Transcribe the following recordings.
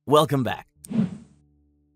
Welcome back.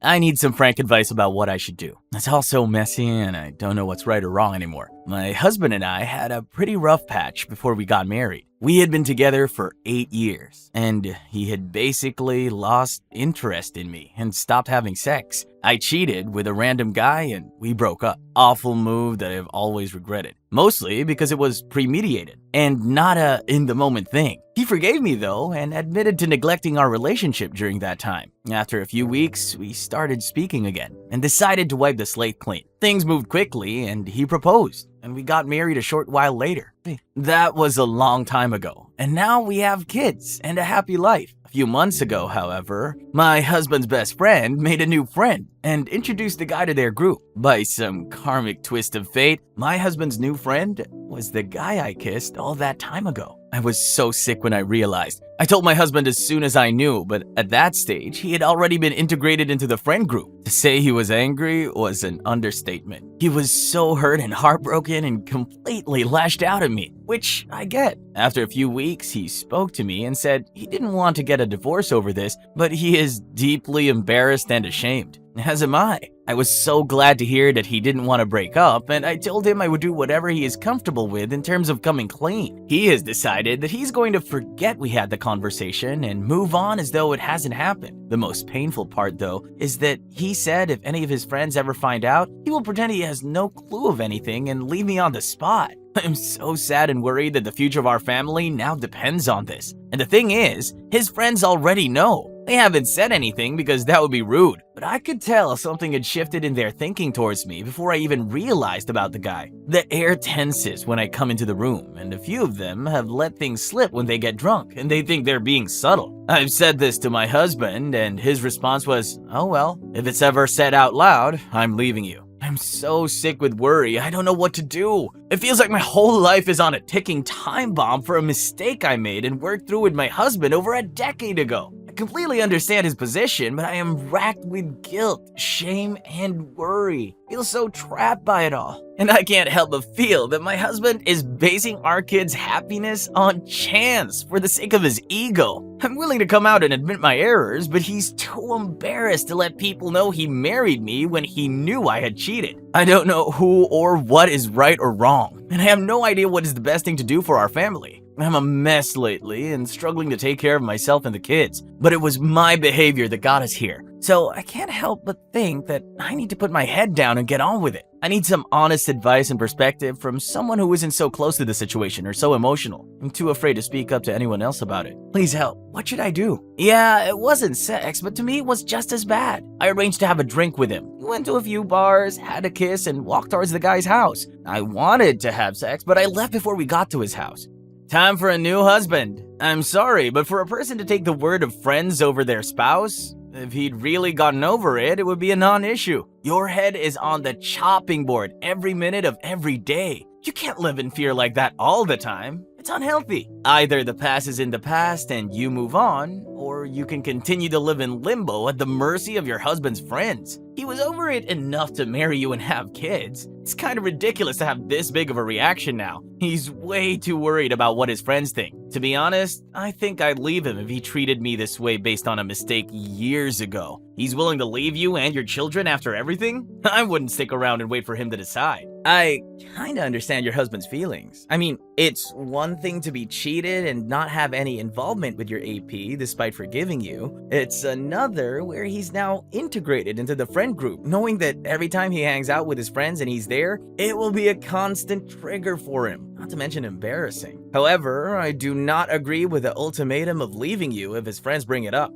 I need some frank advice about what I should do. It's all so messy and I don't know what's right or wrong anymore. My husband and I had a pretty rough patch before we got married. We had been together for 8 years, and he had basically lost interest in me and stopped having sex. I cheated with a random guy and we broke up. Awful move that I've always regretted. Mostly because it was premeditated and not a in-the-moment thing. He forgave me though and admitted to neglecting our relationship during that time. After a few weeks, we started speaking again and decided to wipe the slate clean. Things moved quickly and he proposed, and we got married a short while later. That was a long time ago, and now we have kids and a happy life. A few months ago, however, my husband's best friend made a new friend and introduced the guy to their group. By some karmic twist of fate, my husband's new friend was the guy I kissed all that time ago. I was so sick when I realized. I told my husband as soon as I knew, but at that stage, he had already been integrated into the friend group. To say he was angry was an understatement. He was so hurt and heartbroken and completely lashed out at me, which I get. After a few weeks, he spoke to me and said he didn't want to get a divorce over this, but he is deeply embarrassed and ashamed. As am I. I was so glad to hear that he didn't want to break up, and I told him I would do whatever he is comfortable with in terms of coming clean. He has decided that he's going to forget we had the conversation and move on as though it hasn't happened. The most painful part, though, is that he said if any of his friends ever find out, he will pretend he has no clue of anything and leave me on the spot. I'm so sad and worried that the future of our family now depends on this. And the thing is, his friends already know. They haven't said anything because that would be rude, but I could tell something had shifted in their thinking towards me before I even realized about the guy. The air tenses when I come into the room, and a few of them have let things slip when they get drunk, and they think they're being subtle. I've said this to my husband, and his response was, "Oh well, if it's ever said out loud, I'm leaving you." I'm so sick with worry, I don't know what to do. It feels like my whole life is on a ticking time bomb for a mistake I made and worked through with my husband over a decade ago. I completely understand his position, but I am racked with guilt, shame, and worry. I feel so trapped by it all. And I can't help but feel that my husband is basing our kids' happiness on chance for the sake of his ego. I'm willing to come out and admit my errors, but he's too embarrassed to let people know he married me when he knew I had cheated. I don't know who or what is right or wrong, and I have no idea what is the best thing to do for our family. I'm a mess lately and struggling to take care of myself and the kids, but it was my behavior that got us here. So I can't help but think that I need to put my head down and get on with it. I need some honest advice and perspective from someone who isn't so close to the situation or so emotional. I'm too afraid to speak up to anyone else about it. Please help. What should I do? Yeah, it wasn't sex, but to me it was just as bad. I arranged to have a drink with him. We went to a few bars, had a kiss, and walked towards the guy's house. I wanted to have sex, but I left before we got to his house. Time for a new husband. I'm sorry, but for a person to take the word of friends over their spouse, if he'd really gotten over it, it would be a non-issue. Your head is on the chopping board every minute of every day. You can't live in fear like that all the time. It's unhealthy. Either the past is in the past and you move on, or you can continue to live in limbo at the mercy of your husband's friends. He was over it enough to marry you and have kids. It's kind of ridiculous to have this big of a reaction now. He's way too worried about what his friends think. To be honest, I think I'd leave him if he treated me this way based on a mistake years ago. He's willing to leave you and your children after everything? I wouldn't stick around and wait for him to decide. I kinda understand your husband's feelings. I mean, it's one thing to be cheated and not have any involvement with your AP despite forgiving you. It's another where he's now integrated into the friend group, knowing that every time he hangs out with his friends and he's there, it will be a constant trigger for him, not to mention embarrassing. However, I do not agree with the ultimatum of leaving you if his friends bring it up.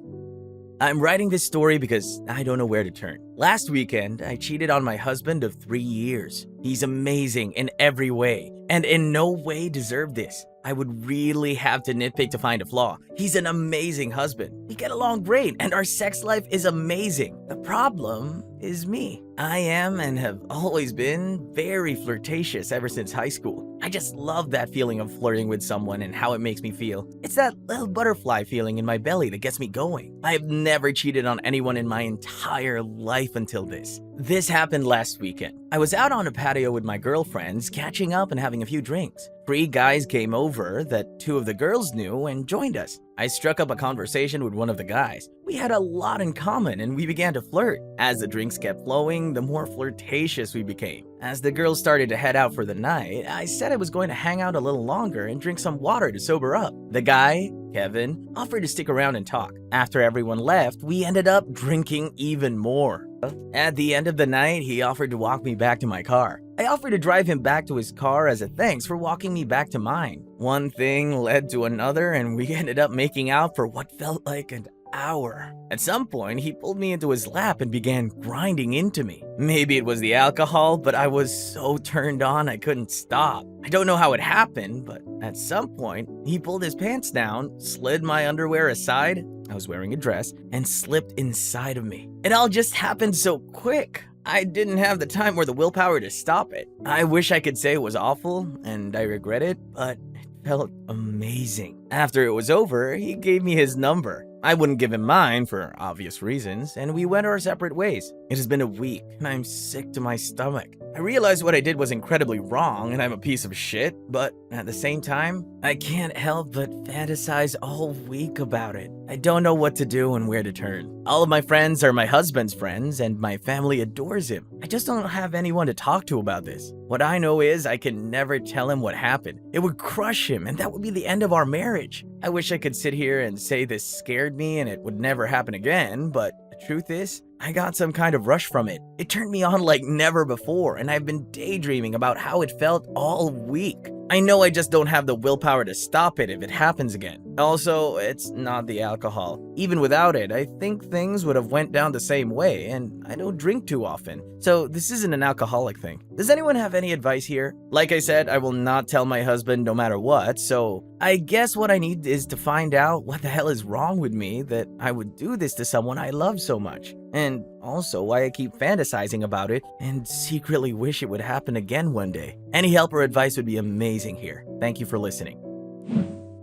I'm writing this story because I don't know where to turn. Last weekend, I cheated on my husband of 3 years. He's amazing in every way, and in no way deserved this. I would really have to nitpick to find a flaw. He's an amazing husband. We get along great, and our sex life is amazing. The problem is me. I am and have always been very flirtatious ever since high school. I just love that feeling of flirting with someone and how it makes me feel. It's that little butterfly feeling in my belly that gets me going. I have never cheated on anyone in my entire life until this. This happened last weekend. I was out on a patio with my girlfriends, catching up and having a few drinks. 3 guys came over that 2 of the girls knew and joined us. I struck up a conversation with one of the guys. We had a lot in common and we began to flirt. As the drinks kept flowing, the more flirtatious we became. As the girls started to head out for the night, I said I was going to hang out a little longer and drink some water to sober up. The guy, Kevin, offered to stick around and talk. After everyone left, we ended up drinking even more. At the end of the night, he offered to walk me back to my car. I offered to drive him back to his car as a thanks for walking me back to mine. One thing led to another, and we ended up making out for what felt like an hour. At some point, he pulled me into his lap and began grinding into me. Maybe it was the alcohol, but I was so turned on I couldn't stop. I don't know how it happened, but at some point, he pulled his pants down, slid my underwear aside, I was wearing a dress, and slipped inside of me. It all just happened so quick. I didn't have the time or the willpower to stop it. I wish I could say it was awful, and I regret it, but it felt amazing. After it was over, he gave me his number. I wouldn't give him mine for obvious reasons, and we went our separate ways. It has been a week, and I'm sick to my stomach. I realized what I did was incredibly wrong, and I'm a piece of shit, but at the same time, I can't help but fantasize all week about it. I don't know what to do and where to turn. All of my friends are my husband's friends, and my family adores him. I just don't have anyone to talk to about this. What I know is I can never tell him what happened. It would crush him, and that would be the end of our marriage. I wish I could sit here and say this scared me and it would never happen again, but the truth is, I got some kind of rush from it. It turned me on like never before, and I've been daydreaming about how it felt all week. I know I just don't have the willpower to stop it if it happens again. Also, it's not the alcohol. Even without it, I think things would have went down the same way, and I don't drink too often. So this isn't an alcoholic thing. Does anyone have any advice here? Like I said, I will not tell my husband no matter what, so I guess what I need is to find out what the hell is wrong with me that I would do this to someone I love so much. And also why I keep fantasizing about it and secretly wish it would happen again one day. Any help or advice would be amazing here. Thank you for listening.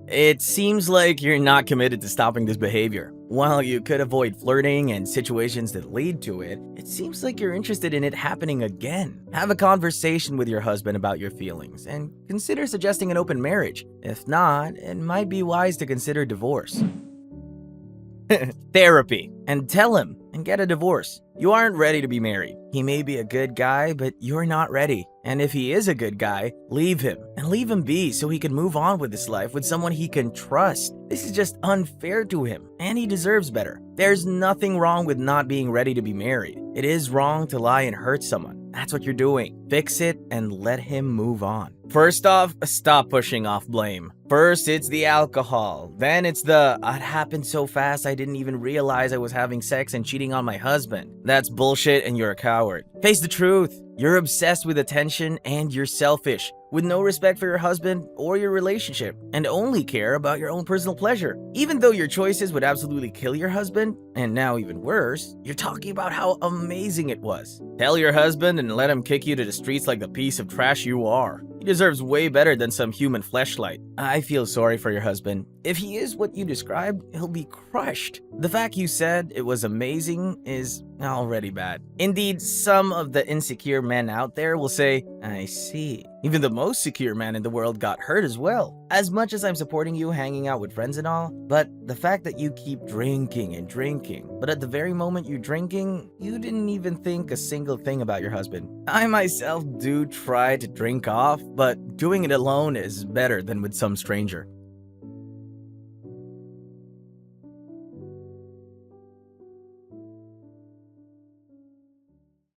It seems like you're not committed to stopping this behavior. While you could avoid flirting and situations that lead to it, it seems like you're interested in it happening again. Have a conversation with your husband about your feelings and consider suggesting an open marriage. If not, it might be wise to consider divorce. Therapy. And tell him and get a divorce. You aren't ready to be married. He may be a good guy, but you're not ready. And if he is a good guy, leave him. And leave him be so he can move on with his life with someone he can trust. This is just unfair to him, and he deserves better. There's nothing wrong with not being ready to be married. It is wrong to lie and hurt someone. That's what you're doing. Fix it and let him move on. First off, stop pushing off blame. First, it's the alcohol. Then it's the, it happened so fast I didn't even realize I was having sex and cheating on my husband. That's bullshit and you're a coward. Face the truth. You're obsessed with attention and you're selfish, with no respect for your husband or your relationship, and only care about your own personal pleasure. Even though your choices would absolutely kill your husband, and now even worse, you're talking about how amazing it was. Tell your husband and let him kick you to the streets like the piece of trash you are. He deserves way better than some human fleshlight. I feel sorry for your husband. If he is what you described, he'll be crushed. The fact you said it was amazing is already bad. Indeed, some of the insecure men out there will say, I see. Even the most secure man in the world got hurt as well. As much as I'm supporting you hanging out with friends and all, but the fact that you keep drinking and drinking, but at the very moment you're drinking, you didn't even think a single thing about your husband. I myself do try to drink off, but doing it alone is better than with some stranger.